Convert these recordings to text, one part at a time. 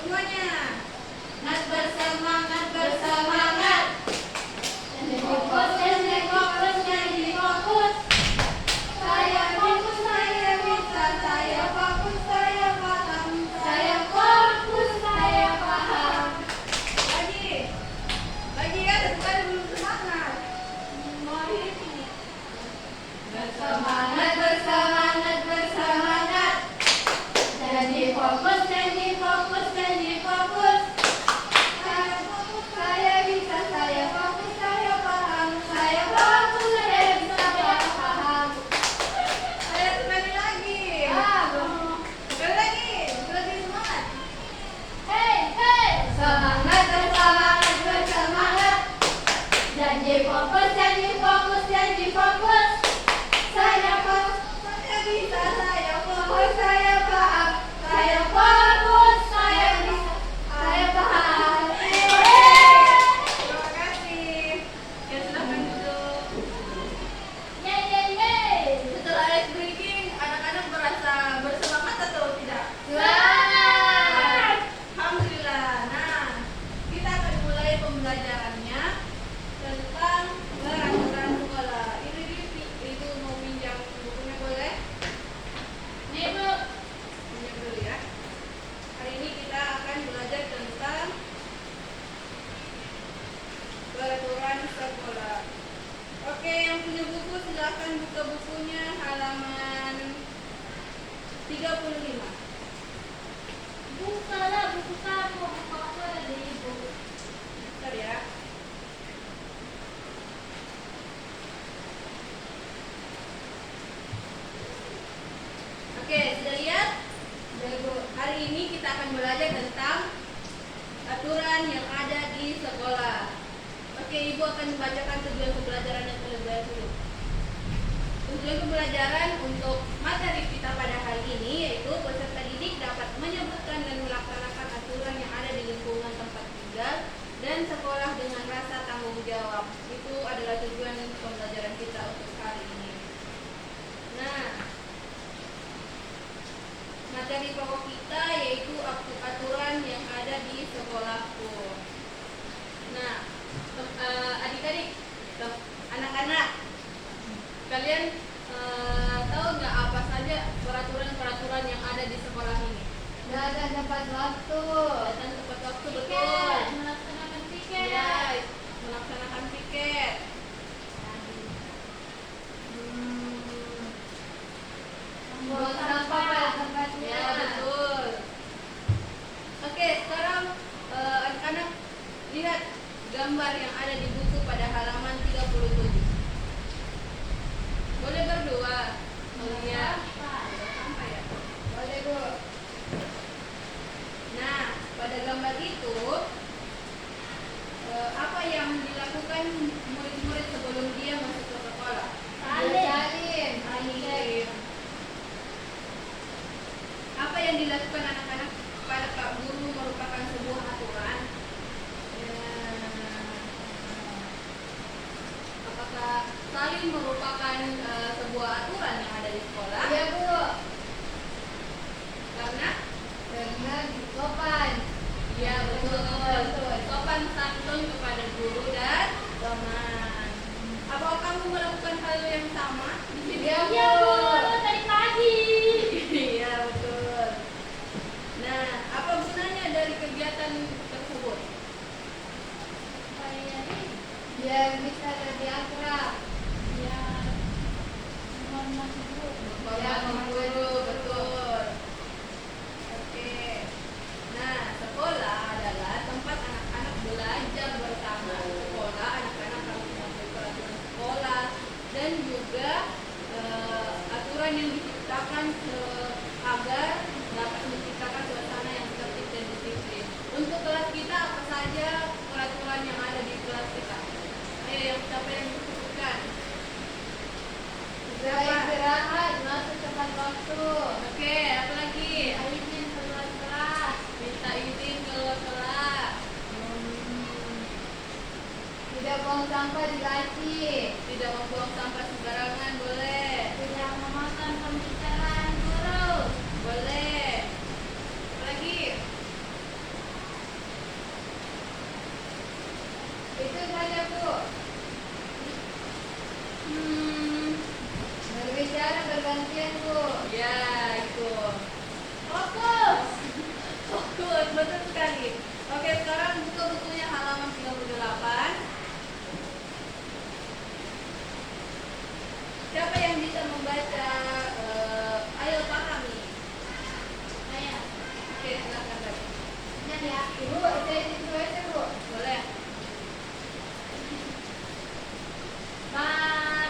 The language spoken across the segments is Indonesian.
semuanya. Nat bersemangat, bersemangat. Janji fokus, janji fokus, janji fokus. Saya fokus, saya bisa, saya fokus, saya paham. Saya fokus, saya paham. Lagi ya, sekali belum semangat. Bersemangat, bersemangat, bersemangat. Janji fokus, janji fokus, janji fokus. Saya fokus, saya bisa, saya fokus, saya paham. Saya fokus, saya bisa, saya paham. Ayo sekali lagi. Sekali lagi, lebih semangat. Hey, hey. Semangat, bersemangat, bersemangat. Janji fokus, janji fokus, janji fokus. Saya fokus, saya bisa, saya fokus, saya paham. Saya fokus, saya bisa, saya paham. Terima kasih. Ya silakan duduk. Yeay. Setelah ice breaking, anak-anak merasa bersemangat atau tidak? Semangat. Alhamdulillah. Nah, kita akan mulai pembelajarannya tentang peraturan sekolah. Ini itu mau pinjam bukunya boleh? Nih Bu, pinjam dulu ya. Hari ini kita akan belajar tentang peraturan sekolah. Oke, yang punya buku silakan buka bukunya halaman 35. Bukalah buku kamu, buku aku ada ibu. Bentar ya. Oke, sudah lihat? Sudah, Bu. Hari ini kita akan belajar tentang aturan yang ada di sekolah. Oke, Ibu akan membacakan tujuan pembelajaran yang terlebih dahulu. Tujuan pembelajaran untuk materi kita pada hari ini yaitu peserta didik dapat menyebutkan dan melaksanakan aturan yang ada di lingkungan tempat tinggal dan sekolah dengan rasa tanggung jawab. Itu adalah tujuan pembelajaran kita untuk hari ini. Nah, materi pokok kita yaitu aturan yang ada di sekolahku. Nah, adik-adik, anak-anak, kalian tahu nggak apa saja peraturan-peraturan yang ada di sekolah ini? Datang tepat waktu. Datang tepat waktu, betul. Melaksanakan piket. Ya, melaksanakan piket. Membuang sampah pada tempatnya. Ya, betul. Oke, sekarang anak-anak lihat gambar yang ada di buku pada halaman 37. Boleh berdua melihat sampai ya? Boleh Bu. Nah, pada gambar itu apa yang dilakukan murid-murid sebelum dia masuk ke sekolah? Salin. Apa yang dilakukan anak-anak pada Pak Guru merupakan sebuah aturan? Apakah salin merupakan sebuah aturan yang ada di sekolah? Iya Bu. Karena sopan. iya betul. Sopan santun kepada guru dan teman. Apakah kamu melakukan hal yang sama di sini? Iya Bu. Tadi pagi. Iya betul. Nah, apa gunanya dari kegiatan tersebut? Biar bisa lebih akrab. Menghormati guru, betul. Oke. Nah, sekolah adalah tempat anak-anak belajar bersama. Sekolah, anak-anak harus mengikuti peraturan sekolah dan juga aturan yang diciptakan agar dapat menciptakan suasana yang tertib dan disiplin. Untuk kelas kita apa saja peraturan yang ada di kelas kita? Ayo, yang siapa yang disebutkan? Istirahat, masuk tepat waktu. Oke, apa lagi? Izin keluar kelas. Minta izin keluar kelas. Tidak buang sampah di laci. Tidak membuang sampah sembarangan, boleh. Tidak memakan pembicaraan guru. Boleh. Apa lagi? ya. Ibu, saya itu aja, Bu. Boleh.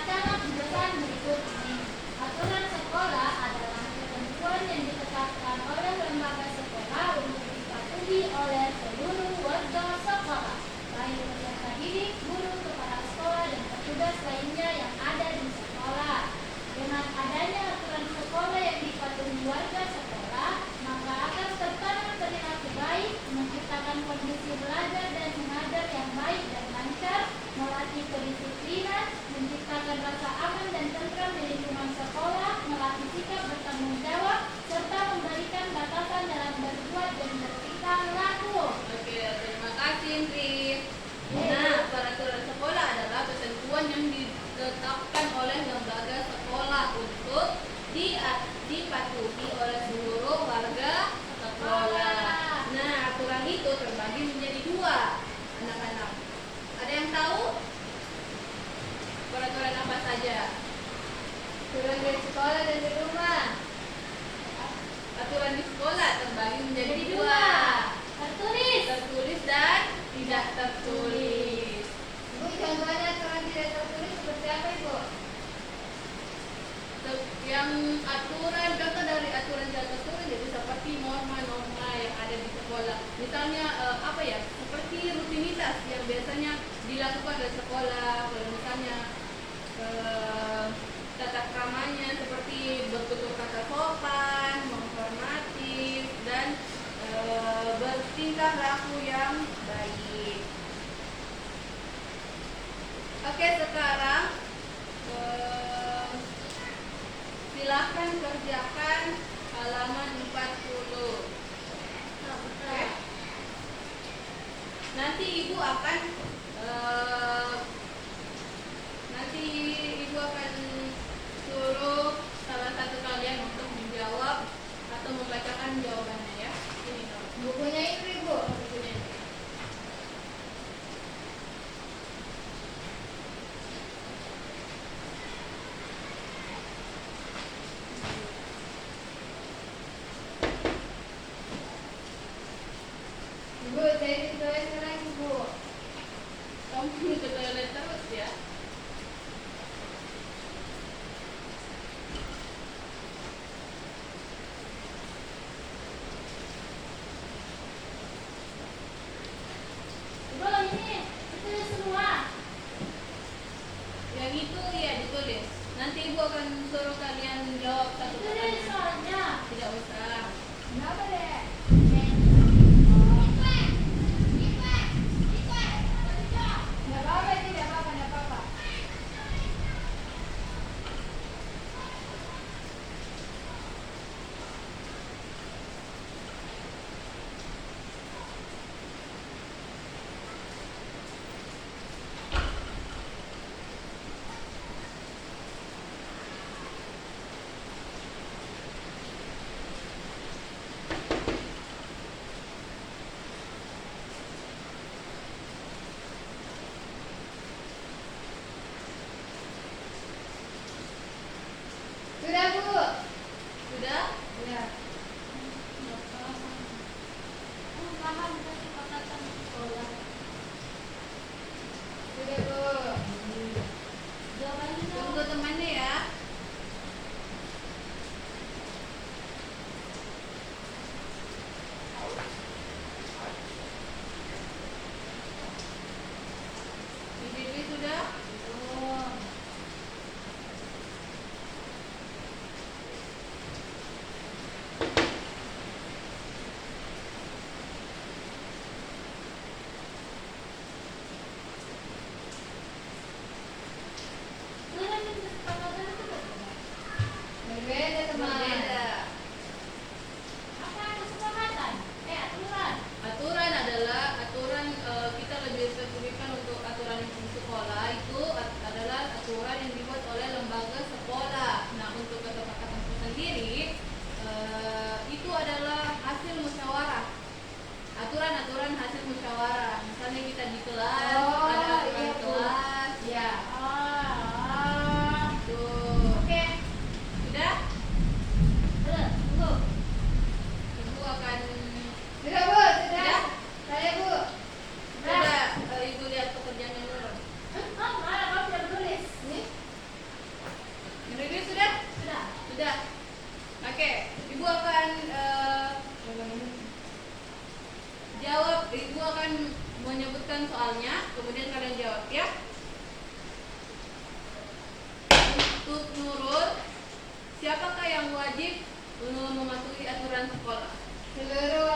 Cara penjelasan berikut ini. Aturan sekolah adalah ketentuan yang ditetapkan oleh lembaga sekolah untuk dipatuhi oleh seluruh warga sekolah, baik peserta didik, guru, kepala sekolah, dan petugas lainnya yang ada di sekolah. Dengan adanya aturan sekolah yang dipatuhi warga sekolah, maka akan tertanam perilaku baik, menciptakan kondisi belajar dan mengajar yang baik dan lancar, melatih kedisiplinan, menciptakan rasa aman dan tentram di lingkungan sekolah, melatih sikap bertanggung jawab, serta memberikan batasan dalam berbuat dan bertingkah laku. Oke, terima kasih Indri. Nah, peraturan sekolah adalah ketentuan yang ditetapkan oleh lembaga sekolah untuk dipatuhi oleh seluruh warga sekolah. Nah, aturan itu terbagi menjadi dua, anak-anak. Ada yang tahu peraturan apa saja? Aturan di sekolah dan di rumah. Aturan di sekolah terbagi menjadi dua, tertulis dan tidak tertulis. Ibu, contohnya aturan tidak tertulis seperti apa, Ibu? Yang aturan, contoh dari aturan tidak tertulis itu seperti norma-norma yang ada di sekolah. Misalnya apa ya? Seperti rutinitas yang biasanya dilakukan di sekolah. Kalau misalnya tata kramanya seperti bertutur kata sopan, menghormati, dan bertingkah laku yang baik. Oke, sekarang silahkan kerjakan halaman 40. Oke. Nanti ibu akan suruh salah satu kalian untuk menjawab atau membacakan jawabannya ya. Ini dong. Bukunya itu, Ibu. Bukunya ini. Ibu, saya di toilet sekarang, Ibu. Kamu ke toilet terus ya. Ibu, ini ditulis semua. Yang itu ya ditulis. Nanti ibu akan suruh kalian jawab satu Ditulis pertanyaan. soalnya. Tidak usah. Kenapa, Dek? Nggak apa-apa, tidak apa-apa, nggak apa-apa. Sudah, Bu. Sudah? Ya. Paham kesepakatan sekolah. Sudah, Bu. Jawabannya Tunggu temannya ya. Bibi sudah? Oh. Sudah kesepakatan Ibu akan menyebutkan soalnya, kemudian kalian jawab ya. Untuk Nurul, siapakah yang wajib mematuhi aturan sekolah? Seluruh